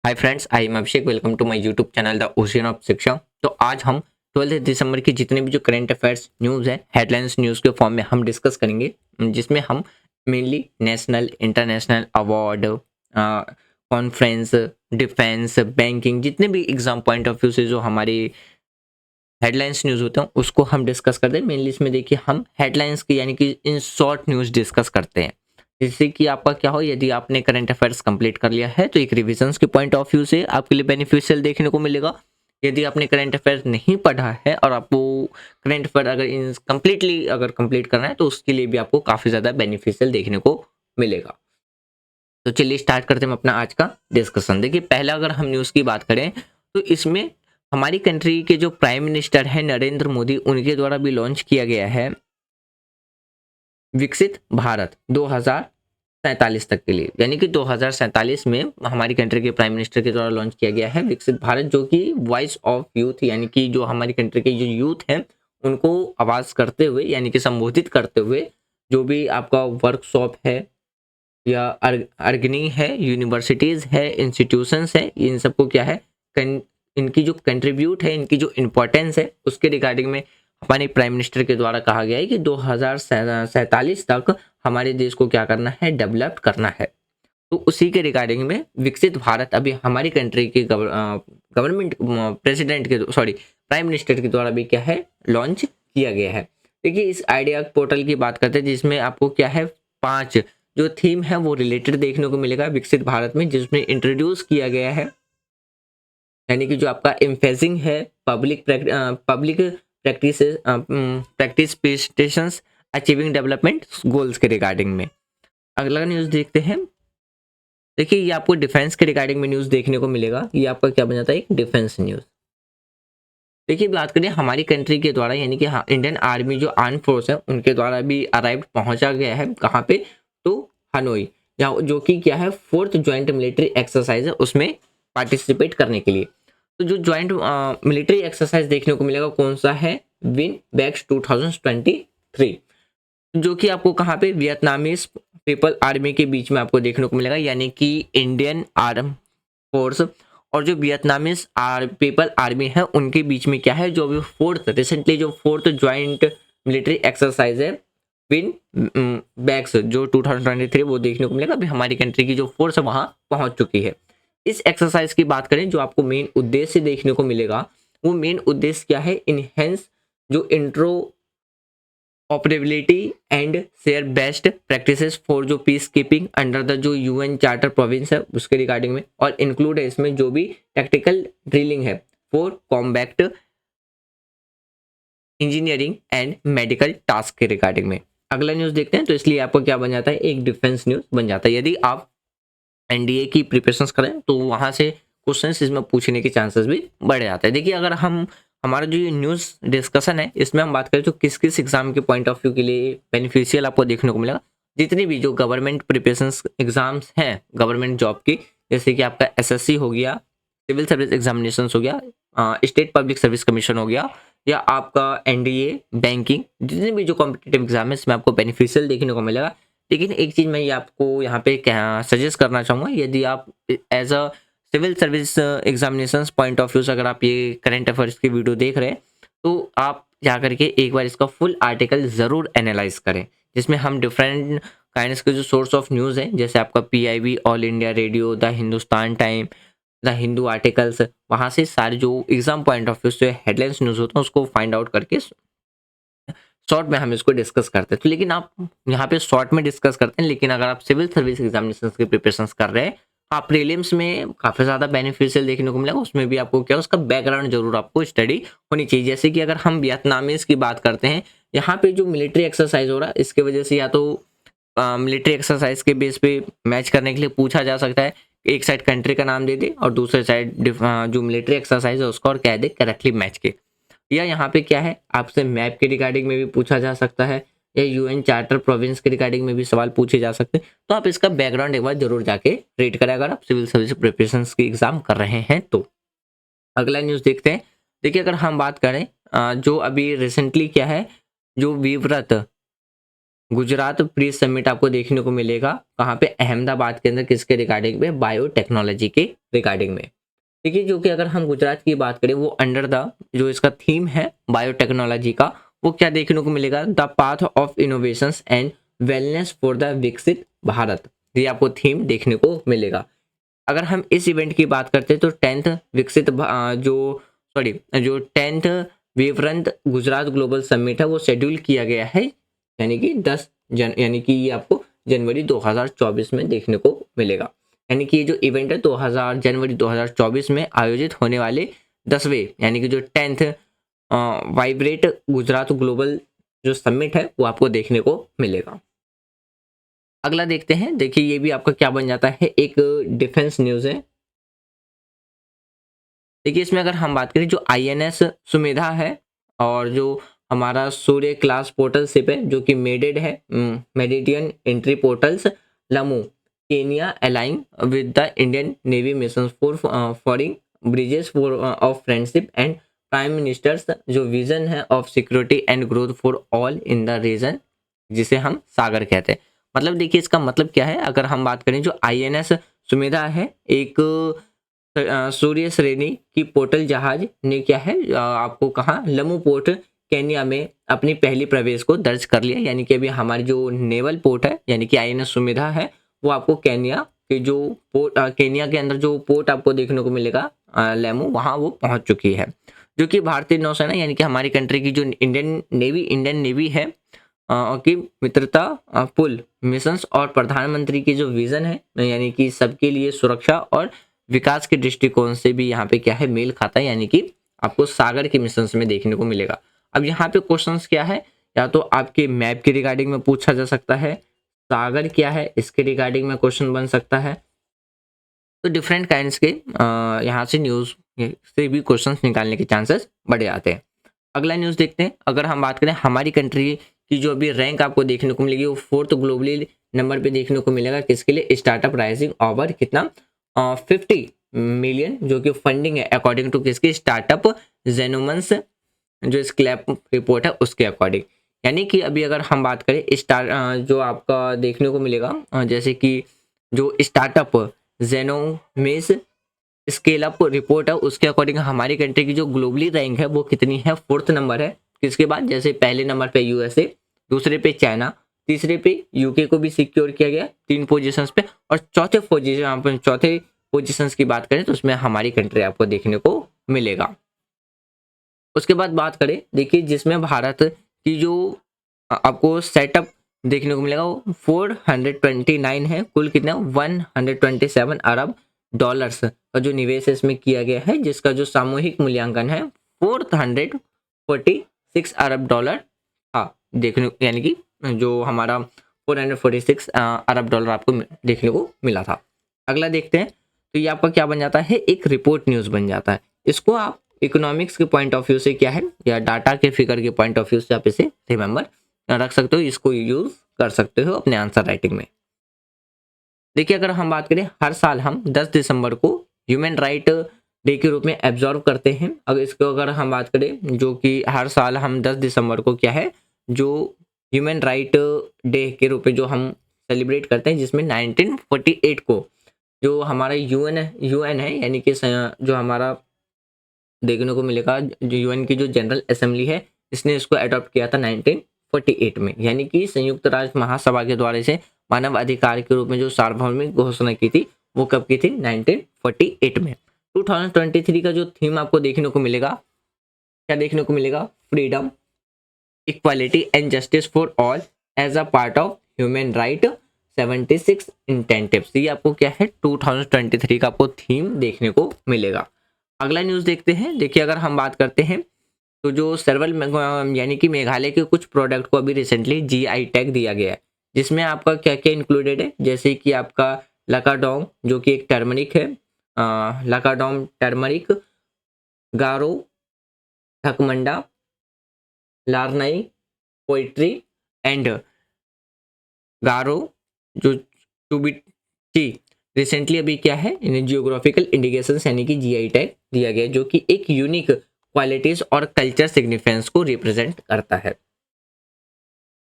Hi friends, I am Abhishek. Welcome to my YouTube channel the ocean of Shiksha. तो आज हम 12 दिसंबर की जितने भी जो करंट अफेयर्स न्यूज़ है, हेडलाइंस न्यूज़ के फॉर्म में हम डिस्कस करेंगे, जिसमें हम mainly national international award, conference, defence, banking, जितने भी एग्जाम पॉइंट ऑफ व्यू से जो हमारी हेडलाइंस न्यूज़ होते हैं उसको हम डिस्कस करते हैं। मेनली इसमें देखिए हम हेडलाइंस की यानी कि इन शॉर्ट न्यूज़ डिस्कस करते हैं, जिससे कि आपका क्या हो, यदि आपने करंट अफेयर्स कंप्लीट कर लिया है तो एक रिविजन्स के पॉइंट ऑफ व्यू से आपके लिए बेनिफिशियल देखने को मिलेगा। यदि आपने करंट अफेयर्स नहीं पढ़ा है और आपको करंट अफेयर अगर इन कंप्लीटली अगर कंप्लीट करना है तो उसके लिए भी आपको काफ़ी ज़्यादा बेनिफिशियल देखने को मिलेगा। तो चलिए स्टार्ट करते हैं हम अपना आज का डिस्कशन। देखिए पहला अगर हम न्यूज़ की बात करें तो इसमें हमारी कंट्री के जो प्राइम मिनिस्टर हैं नरेंद्र मोदी, उनके द्वारा भी लॉन्च किया गया है विकसित भारत 2047 तक के लिए, यानी कि 2047 में हमारी कंट्री के प्राइम मिनिस्टर के द्वारा लॉन्च किया गया है विकसित भारत, जो कि वॉइस ऑफ यूथ यानी कि जो हमारी कंट्री के जो यूथ हैं उनको आवाज़ करते हुए यानी कि संबोधित करते हुए, जो भी आपका वर्कशॉप है या अर्गनी है, यूनिवर्सिटीज़ है, इंस्टीट्यूशंस है, इन सबको क्या है इनकी जो कंट्रीब्यूट है, इनकी जो इम्पोर्टेंस है उसके रिगार्डिंग में हमारे प्राइम मिनिस्टर के द्वारा कहा गया है कि 2047 तक हमारे देश को क्या करना है, डेवलप करना है। तो उसी के रिगार्डिंग में विकसित भारत अभी हमारी कंट्री के गवर्नमेंट प्रेसिडेंट के सॉरी प्राइम मिनिस्टर के द्वारा भी क्या है, लॉन्च किया गया है। देखिए इस आइडिया पोर्टल की बात करते हैं, जिसमें आपको क्या है 5 जो थीम है वो रिलेटेड देखने को मिलेगा विकसित भारत में, जिसमें इंट्रोड्यूस किया गया है, यानी कि जो आपका एम्फेसिंग है public practice presentations achieving development goals के रिगार्डिंग में। अगला न्यूज़ देखते हैं। देखिए ये आपको डिफेंस के रिगार्डिंग में न्यूज़ देखने को मिलेगा। ये आपका क्या बन जाता है, एक डिफेंस न्यूज़। देखिए बात करें हमारी कंट्री के द्वारा, यानी कि इंडियन आर्मी जो आर्म फोर्स है उनके द्वारा भी अराइव पहुंचा गया है कहाँ पे, तो हनोई, जहाँ जो कि क्या है 4th ज्वाइंट मिलिट्री एक्सरसाइज है, उसमें पार्टिसिपेट करने के लिए। तो जो ज्वाइंट मिलिट्री एक्सरसाइज देखने को मिलेगा कौन सा है, विन बैक्स 2023, जो कि आपको कहाँ पे वियतनामीज पीपल आर्मी के बीच में आपको देखने को मिलेगा, यानी कि इंडियन आर्म फोर्स और जो वियतनामीज पीपल आर्मी है उनके बीच में क्या है, जो अभी रिसेंटली जो 4th ज्वाइंट मिलिट्री एक्सरसाइज है विन बैक्स जो 2023 वो देखने को मिलेगा। अभी हमारी कंट्री की जो फोर्स है वहां पहुंच चुकी है। इस एक्सरसाइज की बात करें, जो आपको मेन उद्देश्य देखने को मिलेगा, वो मेन उद्देश्य क्या है, इनहेंस जो intro operability and share best practices for जो पीस कीपिंग अंडर द जो यूएन चार्टर प्रोविंस है उसके रिगार्डिंग में, और इंक्लूड है इसमें जो भी टेक्टिकल ड्रिलिंग है for combat engineering and medical task के रिगार्डिंग में। अगला न्यूज़ देखते हैं। तो इसलिए आपको क्या बन जाता है, एक डिफेंस न्यूज़ बन जाता है। यदि आप एनडीए की प्रिपरेशंस करें तो वहाँ से क्वेश्चंस इसमें पूछने के चांसेस भी बढ़ जाते हैं। देखिए अगर हम हमारा जो ये न्यूज़ डिस्कशन है इसमें हम बात करें तो किस किस एग्जाम के पॉइंट ऑफ व्यू के लिए बेनिफिशियल आपको देखने को मिलेगा, जितनी भी जो गवर्नमेंट प्रिपरेशंस एग्जाम्स हैं गवर्नमेंट जॉब की, जैसे कि आपका एसएससी हो गया, सिविल सर्विस एग्जामिनेशन हो गया, स्टेट पब्लिक सर्विस कमीशन हो गया, या आपका एनडीए, बैंकिंग, जितने भी जो कॉम्पिटेटिव एग्जाम है इसमें आपको बेनिफिशियल देखने को मिलेगा। लेकिन एक चीज़ मैं ये आपको यहाँ पे सजेस्ट करना चाहूँगा, यदि आप as a civil service examinations point of view से अगर आप ये करंट अफेयर्स की वीडियो देख रहे हैं तो आप जा करके एक बार इसका फुल आर्टिकल ज़रूर एनालाइज करें, जिसमें हम डिफरेंट काइंड्स के जो सोर्स ऑफ न्यूज़ हैं, जैसे आपका PIB, all India radio, the Hindustan time, the Hindu articles, वहाँ से सारे जो एग्जाम पॉइंट ऑफ व्यू से हेडलाइंस न्यूज़ होते हैं उसको फाइंड आउट करके शॉर्ट में हम इसको डिस्कस करते हैं। तो लेकिन आप यहाँ पे शॉर्ट में डिस्कस करते हैं, लेकिन अगर आप सिविल सर्विस एग्जामिनेशन की प्रिपरेशन कर रहे हैं आप प्रीलिम्स में काफ़ी ज़्यादा बेनिफिशियल देखने को मिलेगा। उसमें भी आपको क्या उसका बैकग्राउंड जरूर आपको स्टडी होनी चाहिए। जैसे कि अगर हम वियतनामीज की बात करते हैं, यहाँ पे जो मिलिट्री एक्सरसाइज हो रहा है इसके वजह से या तो मिलिट्री एक्सरसाइज के बेस पे मैच करने के लिए पूछा जा सकता है, एक साइड कंट्री का नाम दे दे और दूसरे साइड जो मिलिट्री एक्सरसाइज है उसका और कह दे करेक्टली मैच के, या यहाँ पे क्या है आपसे मैप के रिगार्डिंग में भी पूछा जा सकता है, या यूएन चार्टर प्रोविंस के रिगार्डिंग में भी सवाल पूछे जा सकते हैं। तो आप इसका बैकग्राउंड एक बार जरूर जाके रीड करें अगर आप सिविल सर्विस प्रिपरेशन की एग्जाम कर रहे हैं तो। अगला न्यूज़ देखते हैं। देखिए अगर हम बात करें जो अभी रिसेंटली क्या है, जो विव्रत गुजरात प्री समिट आपको देखने को मिलेगा कहाँ पे, अहमदाबाद के अंदर, किसके रिगार्डिंग में, बायोटेक्नोलॉजी के रिगार्डिंग में। देखिए जो कि अगर हम गुजरात की बात करें वो अंडर द जो इसका थीम है बायोटेक्नोलॉजी का, वो क्या देखने को मिलेगा, the path of innovations and wellness for the विकसित भारत, ये आपको थीम देखने को मिलेगा। अगर हम इस इवेंट की बात करते हैं तो जो 10th विवरंत गुजरात ग्लोबल समिट है वो शेड्यूल किया गया है, यानी कि यानी कि ये आपको जनवरी 2024 में देखने को मिलेगा। यानी कि ये जो इवेंट है जनवरी 2024 में आयोजित होने वाले 10वें यानी कि जो 10th वाइब्रेट गुजरात ग्लोबल जो समिट है वो आपको देखने को मिलेगा। अगला देखते हैं, देखिए ये भी आपका क्या बन जाता है, एक डिफेंस न्यूज़ है। देखिए इसमें अगर हम बात करें जो INS सुमेधा है और जो हमारा सूर्य क्लास पोर्टल शिप है जो कि मेडेड है मेडिटियन entry portals Lamu Kenya align with the Indian navy mission for forging bridges for of friendship and prime ministers जो विजन है of security and growth for all in the region, जिसे हम सागर कहते हैं। मतलब देखिए इसका मतलब क्या है, अगर हम बात करें जो INS सुमेधा है एक सूर्य श्रेणी की पोर्टल जहाज ने क्या है आपको कहा लमू पोर्ट केन्या में अपनी पहली प्रवेश को दर्ज कर लिया। यानी कि अभी हमारी जो नेवल पोर्ट है यानी कि INS सुमेधा है वो आपको केन्या के जो पोर्ट केन्या के अंदर जो पोर्ट आपको देखने को मिलेगा लेमू, वहाँ वो पहुँच चुकी है। जो कि भारतीय नौसेना यानी कि हमारी कंट्री की जो इंडियन नेवी है की मित्रता पुल मिशंस और प्रधानमंत्री की जो विजन है यानी कि सबके लिए सुरक्षा और विकास के दृष्टिकोण से भी यहाँ पे क्या है मेल खाता है, यानी कि आपको सागर के मिशंस में देखने को मिलेगा। अब यहाँ पे क्वेश्चंस क्या है, या तो आपके मैप के रिगार्डिंग में पूछा जा सकता है, सागर क्या है इसके रिगार्डिंग में क्वेश्चन बन सकता है। तो डिफरेंट काइंड्स के यहाँ से न्यूज़ से भी क्वेश्चंस निकालने के चांसेस बढ़ जाते हैं। अगला न्यूज़ देखते हैं, अगर हम बात करें हमारी कंट्री की जो अभी रैंक आपको देखने को मिलेगी वो 4th ग्लोबली नंबर पे देखने को मिलेगा, किसके लिए, स्टार्टअप राइजिंग ओवर कितना 50 मिलियन जो कि फंडिंग है अकॉर्डिंग टू किसकी, स्टार्टअप जेनोमन्स जो स्क्लैप रिपोर्ट है उसके अकॉर्डिंग। यानी कि अभी अगर हम बात करें जो आपका देखने को मिलेगा जैसे कि जो स्टार्टअप जेनोमेस स्केल अप रिपोर्ट है उसके अकॉर्डिंग हमारी कंट्री की जो ग्लोबली रैंक है वो कितनी है, 4th नंबर है। किसके बाद, जैसे पहले नंबर पे USA, दूसरे पे चाइना, तीसरे पे UK को भी सिक्योर किया गया 3 पोजीशंस पे, और चौथे पोजीशंस की बात करें तो उसमें हमारी कंट्री आपको देखने को मिलेगा। उसके बाद बात करें देखिए जिसमें भारत की जो आपको सेटअप देखने को मिलेगा वो 429 है, कुल कितना 127 अरब डॉलर्स का जो निवेश इसमें किया गया है, जिसका जो सामूहिक मूल्यांकन है 446 अरब डॉलर हाँ देखने, यानी कि जो हमारा 446 अरब डॉलर आपको देखने को मिला था। अगला देखते हैं, तो ये आपका क्या बन जाता है, एक रिपोर्ट न्यूज़ बन जाता है। इसको आप इकोनॉमिक्स के पॉइंट ऑफ व्यू से क्या है या डाटा के फिगर के पॉइंट ऑफ व्यू से आप इसे रिमेंबर रख सकते हो, इसको यूज कर सकते हो अपने आंसर राइटिंग में। देखिए अगर हम बात करें हर साल हम 10 दिसंबर को ह्यूमन राइट डे के रूप में एब्जॉर्व करते हैं। अगर इसको अगर हम बात करें जो कि हर साल हम 10 दिसंबर को क्या है जो ह्यूमन राइट डे के रूप में जो हम सेलिब्रेट करते हैं, जिसमें 1948 को जो हमारा यूएन है यानी कि जो हमारा देखने को मिलेगा जो यूएन की जो जनरल असेंबली है इसने इसको अडॉप्ट किया था 1948 में। यानी कि संयुक्त राष्ट्र महासभा के द्वारा इसे मानव अधिकार के रूप में जो सार्वभौमिक घोषणा की थी वो कब की थी, 1948 में। 2023 का जो थीम आपको देखने को मिलेगा, क्या देखने को मिलेगा, freedom equality and justice for all as a part of human right 76 incentives. ये आपको क्या है 2023 का आपको थीम देखने को मिलेगा। अगला न्यूज़ देखते हैं, देखिए अगर हम बात करते हैं तो जो सर्वल यानी कि मेघालय के कुछ प्रोडक्ट को अभी रिसेंटली GI टैग दिया गया है, जिसमें आपका क्या क्या इंक्लूडेड है, जैसे कि आपका लकाडोंग जो कि एक टर्मरिक है, Lakadong turmeric, Garo, ढकमंडा, लारनाई, poetry and गारो जो टूबिटी रिसेंटली अभी क्या है इन्हें जियोग्राफिकल इंडिकेशन यानी कि GI टैग दिया गया, जो कि एक यूनिक क्वालिटीज और कल्चर सिग्निफिकेंस को रिप्रेजेंट करता है।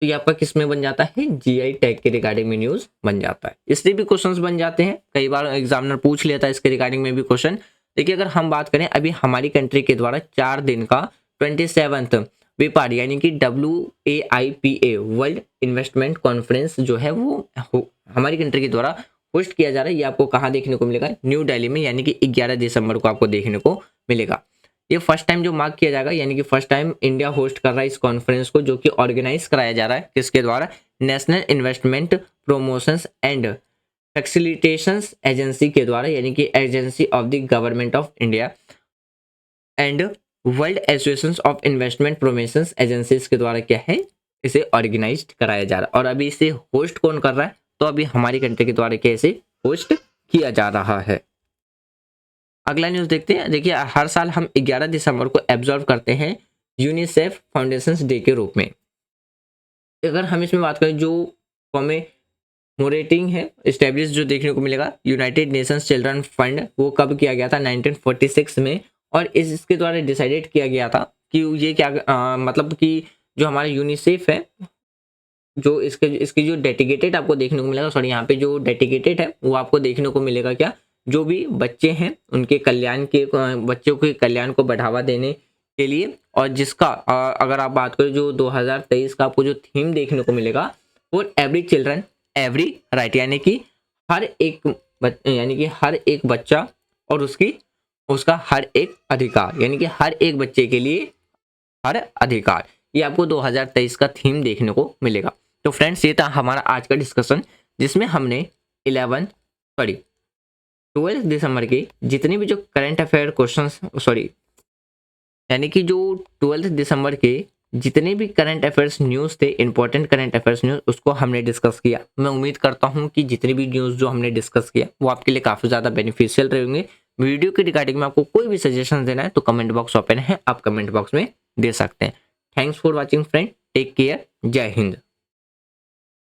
तो ये आपका किस में बन जाता है, जीआई टैग के रिगार्डिंग में न्यूज बन जाता है। इसलिए भी क्वेश्चंस बन जाते हैं, कई बार एग्जामिनर पूछ लेता है इसके रिगार्डिंग में भी क्वेश्चन। देखिए अगर हम बात करें अभी हमारी कंट्री के द्वारा 4 दिन का 27th विपाड यानी कि WAIPA वर्ल्ड इन्वेस्टमेंट कॉन्फ्रेंस जो है वो हमारी कंट्री के द्वारा होस्ट किया जा रहा है। ये आपको कहाँ देखने को मिलेगा, न्यू दिल्ली में, यानी कि 11 दिसंबर को आपको देखने को मिलेगा। ये फर्स्ट टाइम जो मार्क किया जाएगा, यानी कि फर्स्ट टाइम इंडिया होस्ट कर रहा है इस कॉन्फ्रेंस को, जो कि ऑर्गेनाइज कराया जा रहा है किसके द्वारा, national investment promotions and facilitations agency के द्वारा, यानी कि agency of the government of India and world association of investment promotions agencies के द्वारा क्या है, इसे ऑर्गेनाइज कराया जा रहा है। और अभी इसे होस्ट कौन कर रहा है, तो अभी हमारी कंट्री के द्वारा कैसे होस्ट किया जा रहा है। अगला न्यूज देखते हैं। देखिए हर साल हम 11 दिसंबर को ऑब्जर्व करते हैं यूनिसेफ फाउंडेशन डे के रूप में। अगर हम इसमें बात करें जो कॉमेमोरेटिंग है एस्टेब्लिश जो देखने को मिलेगा, यूनाइटेड नेशंस चिल्ड्रन फंड, वो कब किया गया था, 1946 में। और इसके द्वारा डिसाइडेड किया गया था कि ये क्या मतलब कि जो हमारा यूनिसेफ है, जो इसकी जो डेडिकेटेड आपको देखने को मिलेगा, सॉरी यहाँ पे जो डेडिकेटेड है वो आपको देखने को मिलेगा क्या, जो भी बच्चे हैं उनके कल्याण के, बच्चों के कल्याण को बढ़ावा देने के लिए। और जिसका अगर आप बात करें जो 2023 का आपको जो थीम देखने को मिलेगा वो एवरी चिल्ड्रन एवरी राइट, यानी कि हर एक बच्चा और उसका हर एक अधिकार, यानी कि हर एक बच्चे के लिए हर अधिकार, ये आपको 2023 का थीम देखने को मिलेगा। तो फ्रेंड्स ये था हमारा आज का डिस्कशन, जिसमें हमने 12 दिसंबर के जितने भी जो करंट अफेयर क्वेश्चंस, सॉरी यानी कि जो 12 दिसंबर के जितने भी करंट अफेयर्स न्यूज़ थे, इंपॉर्टेंट करंट अफेयर्स न्यूज़, उसको हमने डिस्कस किया। मैं उम्मीद करता हूँ कि जितनी भी न्यूज़ जो हमने डिस्कस किया वो आपके लिए काफ़ी ज़्यादा बेनिफिशियल रहेंगे। वीडियो के रिगार्डिंग में आपको कोई भी सजेशन देना है तो कमेंट बॉक्स ओपन है, आप कमेंट बॉक्स में दे सकते हैं। Thanks for watching friend, take care, जय हिंद।